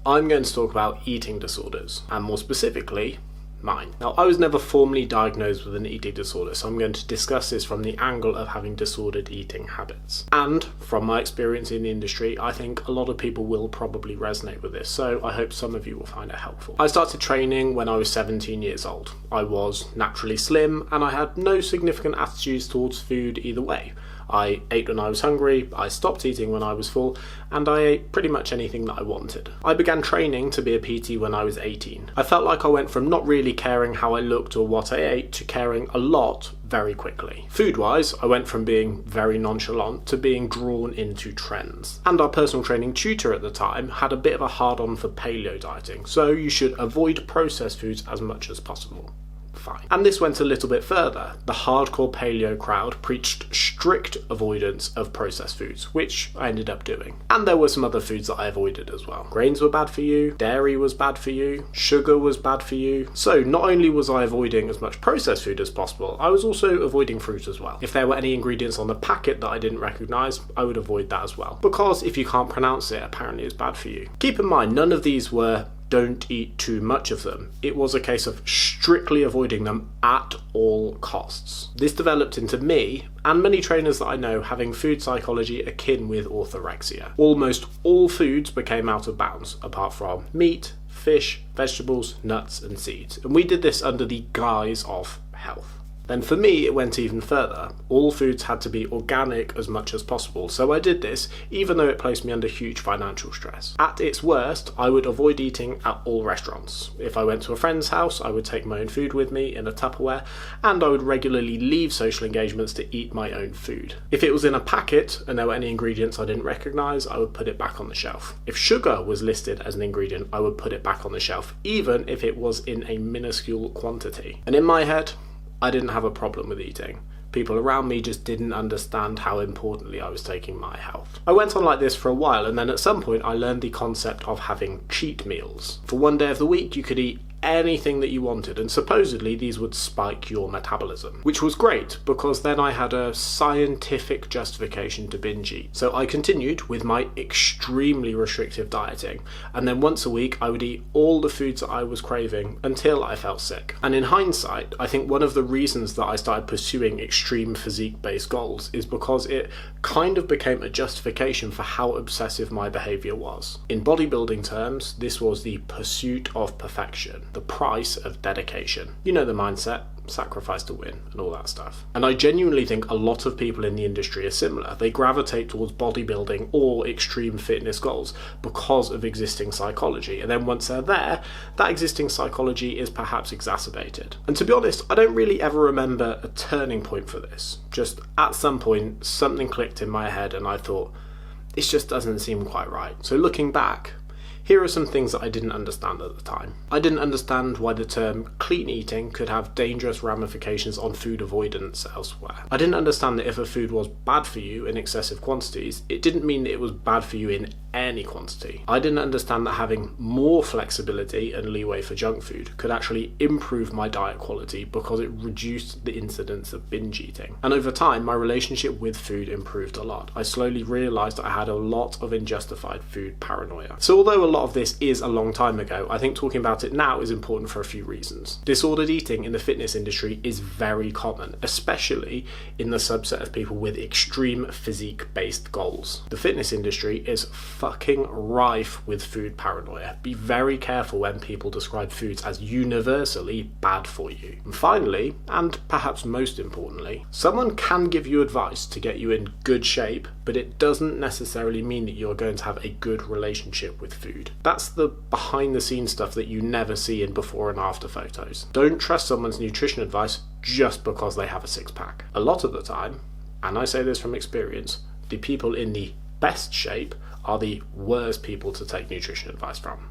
I'm going to talk about eating disorders, and more specifically, mine. Now, I was never formally diagnosed with an eating disorder, so I'm going to discuss this from the angle of having disordered eating habits. And from my experience in the industry, I think a lot of people will probably resonate with this, so I hope some of you will find it helpful. I started training when I was 17 years old. I was naturally slim, and I had no significant attitudes towards food either way. I ate when I was hungry, I stopped eating when I was full, and I ate pretty much anything that I wanted. I began training to be a PT when I was 18. I felt like I went from not really caring how I looked or what I ate to caring a lot very quickly. Food-wise, I went from being very nonchalant to being drawn into trends. And our personal training tutor at the time had a bit of a hard-on for paleo dieting, so you should avoid processed foods as much as possible. Fine. And this went a little bit further. The hardcore paleo crowd preached strict avoidance of processed foods, which I ended up doing. And there were some other foods that I avoided as well. Grains were bad for you, dairy was bad for you, sugar was bad for you. So not only was I avoiding as much processed food as possible, I was also avoiding fruit as well. If there were any ingredients on the packet that I didn't recognise, I would avoid that as well. Because if you can't pronounce it, apparently it's bad for you. Keep in mind, none of these were don't eat too much of them. It was a case of strictly avoiding them at all costs. This developed into me, and many trainers that I know, having food psychology akin with orthorexia. Almost all foods became out of bounds, apart from meat, fish, vegetables, nuts and seeds. And we did this under the guise of health. Then for me, it went even further. All foods had to be organic as much as possible, so I did this even though it placed me under huge financial stress. At its worst, I would avoid eating at all restaurants. If I went to a friend's house, I would take my own food with me in a Tupperware, and I would regularly leave social engagements to eat my own food. If it was in a packet and there were any ingredients I didn't recognise, I would put it back on the shelf. If sugar was listed as an ingredient, I would put it back on the shelf, even if it was in a minuscule quantity. And in my head, I didn't have a problem with eating. People around me just didn't understand how importantly I was taking my health. I went on like this for a while, and then at some point I learned the concept of having cheat meals. For one day of the week you could eat anything that you wanted, and supposedly these would spike your metabolism, which was great because then I had a scientific justification to binge eat. So I continued with my extremely restrictive dieting, and then once a week I would eat all the foods that I was craving until I felt sick. And in hindsight, I think one of the reasons that I started pursuing extreme physique-based goals is because it kind of became a justification for how obsessive my behaviour was. In bodybuilding terms, this was the pursuit of perfection, the price of dedication. You know the mindset, sacrifice to win and all that stuff. And I genuinely think a lot of people in the industry are similar. They gravitate towards bodybuilding or extreme fitness goals because of existing psychology. And then once they're there, that existing psychology is perhaps exacerbated. And to be honest, I don't really ever remember a turning point for this. Just at some point, something clicked in my head and I thought, this just doesn't seem quite right. So looking back, here are some things that I didn't understand at the time. I didn't understand why the term clean eating could have dangerous ramifications on food avoidance elsewhere. I didn't understand that if a food was bad for you in excessive quantities, it didn't mean that it was bad for you in any quantity. I didn't understand that having more flexibility and leeway for junk food could actually improve my diet quality because it reduced the incidence of binge eating. And over time, my relationship with food improved a lot. I slowly realised I had a lot of unjustified food paranoia. So although a lot of this is a long time ago, I think talking about it now is important for a few reasons. Disordered eating in the fitness industry is very common, especially in the subset of people with extreme physique-based goals. The fitness industry is fucking rife with food paranoia. Be very careful when people describe foods as universally bad for you. And finally, and perhaps most importantly, someone can give you advice to get you in good shape, but it doesn't necessarily mean that you're going to have a good relationship with food. That's the behind the scenes stuff that you never see in before and after photos. Don't trust someone's nutrition advice just because they have a six-pack. A lot of the time, and I say this from experience, the people in the best shape are the worst people to take nutrition advice from.